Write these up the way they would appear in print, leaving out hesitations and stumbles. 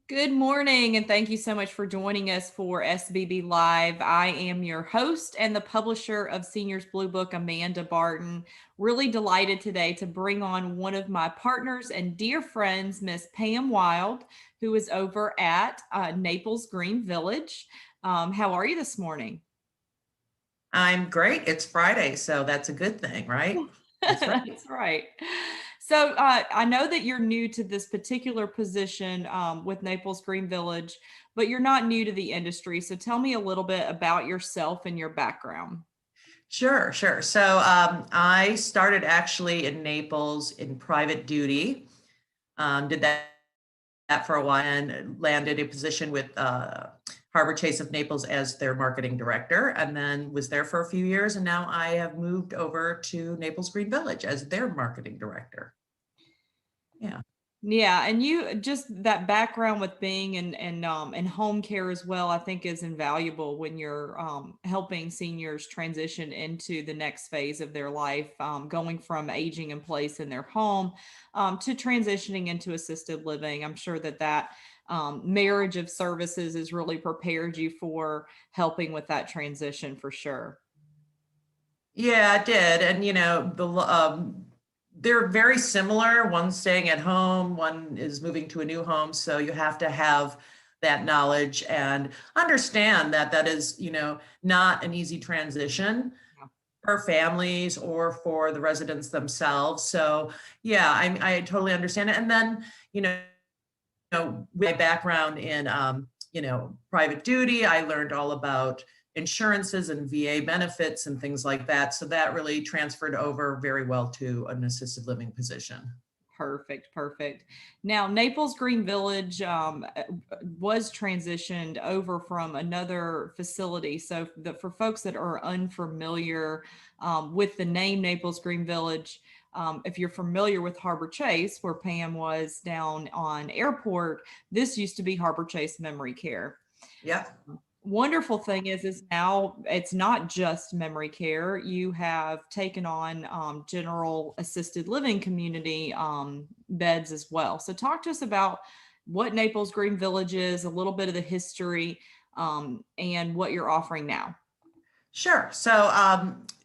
Good morning, and thank you so much for joining us for SBB Live. I am your host and the publisher of Seniors Blue Book, Amanda Barton. Really delighted today to bring on one of my partners and dear friends, Miss Pam Wild, who is over at Naples Green Village. How are you this morning? I'm great. It's Friday, so that's a good thing, right? That's right. That's right. So I know that you're new to this particular position with Naples Green Village, but you're not new to the industry. So tell me a little bit about yourself and your background. Sure. So I started actually in Naples in private duty. Did that for a while and landed a position with Harbor Chase of Naples as their marketing director, and then was there for a few years. And now I have moved over to Naples Green Village as their marketing director. Yeah. Yeah, and you just that background with being in home care as well, I think is invaluable when you're helping seniors transition into the next phase of their life, going from aging in place in their home to transitioning into assisted living. I'm sure that marriage of services has really prepared you for helping with that transition for sure. Yeah, it did. And they're very similar. One's staying at home, one is moving to a new home. So you have to have that knowledge and understand that that is, not an easy transition for families or for the residents themselves. So yeah, I totally understand it. And then, my background in, private duty, I learned all about insurances and VA benefits and things like that. So that really transferred over very well to an assisted living position. Perfect, perfect. Now, Naples Green Village was transitioned over from another facility. So, for folks that are unfamiliar with the name Naples Green Village, if you're familiar with Harbor Chase, where Pam was down on Airport, this used to be Harbor Chase Memory Care. Yeah. Wonderful thing is now it's not just memory care. You have taken on general assisted living community beds as well. So talk to us about what Naples Green Village is, a little bit of the history, and what you're offering now. Sure. So,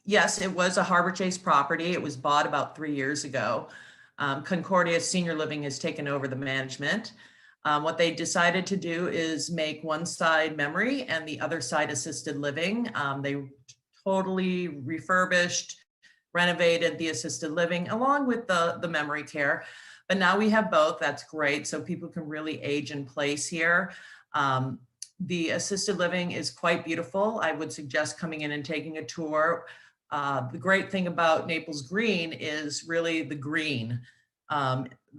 yes, it was a Harbor Chase property. It was bought about 3 years ago. Concordia Senior Living has taken over the management. What they decided to do is make one side memory and the other side assisted living. They totally refurbished, renovated the assisted living along with the memory care. But now we have both. That's great. So people can really age in place here. The assisted living is quite beautiful. I would suggest coming in and taking a tour. The great thing about Naples Green is really the green.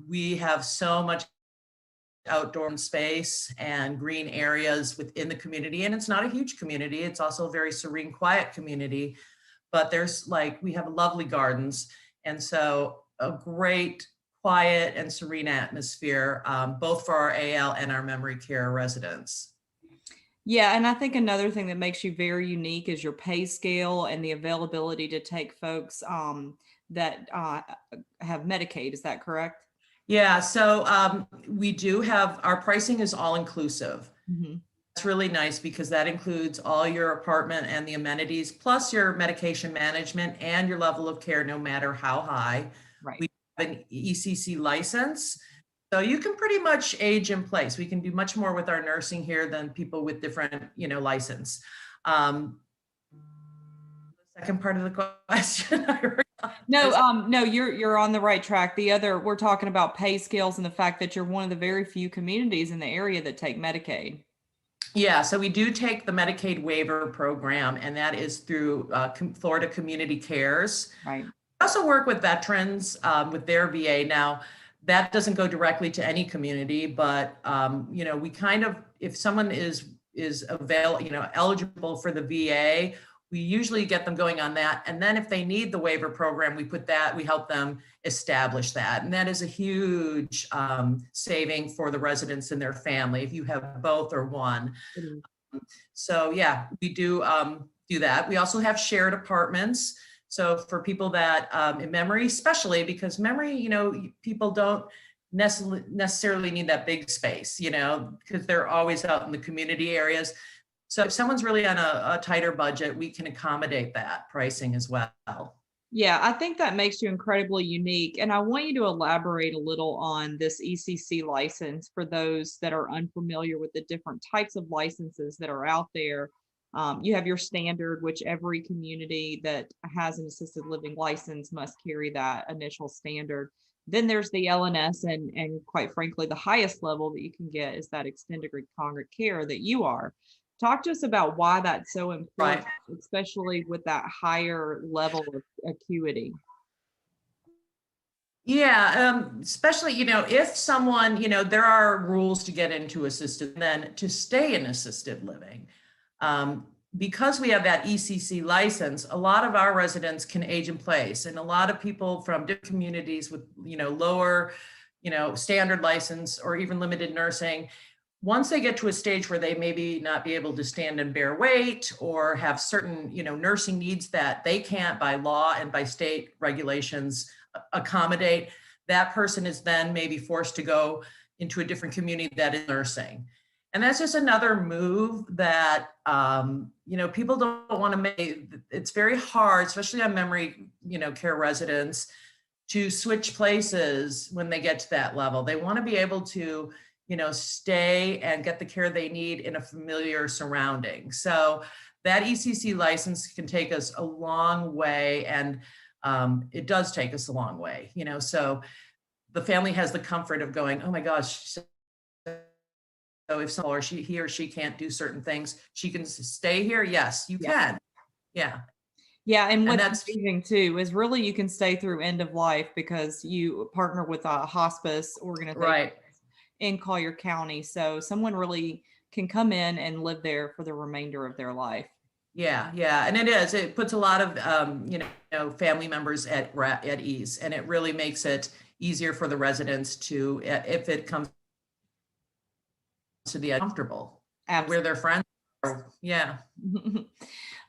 We have so much outdoor space and green areas within the community. And it's not a huge community. It's also a very serene, quiet community. But we have lovely gardens. And so a great, quiet and serene atmosphere, both for our AL and our memory care residents. Yeah, and I think another thing that makes you very unique is your pay scale and the availability to take folks that have Medicaid. Is that correct? Yeah, so we do have, our pricing is all inclusive. Mhm. It's really nice because that includes all your apartment and the amenities, plus your medication management and your level of care, no matter how high. Right. We have an ECC license, so you can pretty much age in place. We can do much more with our nursing here than people with different, license. The second part of the question, No, you're on the right track. The other, we're talking about pay scales and the fact that you're one of the very few communities in the area that take Medicaid. Yeah, so we do take the Medicaid Waiver Program, and that is through Florida Community Cares. Right. We also work with veterans with their VA. Now, that doesn't go directly to any community, but we kind of, if someone is eligible for the VA, we usually get them going on that. And then if they need the waiver program, we help them establish that. And that is a huge saving for the residents and their family if you have both or one. Mhm. So yeah, we do that. We also have shared apartments. So for people that in memory, especially because memory, people don't necessarily need that big space, because they're always out in the community areas. So if someone's really on a tighter budget, we can accommodate that pricing as well. Yeah, I think that makes you incredibly unique. And I want you to elaborate a little on this ECC license for those that are unfamiliar with the different types of licenses that are out there. You have your standard, which every community that has an assisted living license must carry that initial standard. Then there's the LNS, and quite frankly, the highest level that you can get is that extended congregate care that you are. Talk to us about why that's so important, Right. especially with that higher level of acuity. Yeah, especially, if someone, there are rules to get into assisted, then to stay in assisted living. Because we have that ECC license, a lot of our residents can age in place, and a lot of people from different communities with, lower, standard license or even limited nursing, once they get to a stage where they maybe not be able to stand and bear weight or have certain, nursing needs that they can't by law and by state regulations accommodate, that person is then maybe forced to go into a different community that is nursing. And that's just another move that, people don't want to make. It's very hard, especially on memory, care residents, to switch places when they get to that level. They want to be able to, stay and get the care they need in a familiar surrounding. So that ECC license can take us a long way, and it does take us a long way, so the family has the comfort of going, oh my gosh, so if someone or he or she can't do certain things, she can stay here. Yes, you can. Yeah. Yeah, and what's that's amazing too is really you can stay through end of life because you partner with a hospice organization right. in Collier County. So someone really can come in and live there for the remainder of their life. Yeah, and it puts a lot of family members at ease, and it really makes it easier for the residents to, if it comes to be comfortable. Absolutely. Where their friends are. Yeah.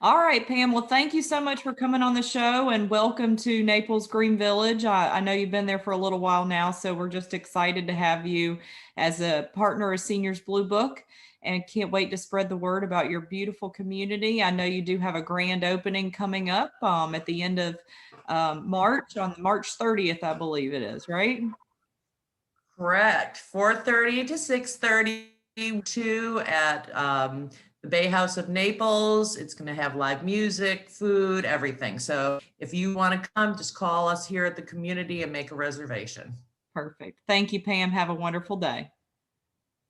All right, Pam. Well, thank you so much for coming on the show, and welcome to Naples Green Village. I know you've been there for a little while now, so we're just excited to have you as a partner of Seniors Blue Book, and can't wait to spread the word about your beautiful community. I know you do have a grand opening coming up at the end of March, on March 30th, I believe it is, right? Correct. 4:30 to 6:30 at the Bay House of Naples. It's going to have live music, food, everything. So if you want to come, just call us here at the community and make a reservation. Perfect. Thank you, Pam. Have a wonderful day.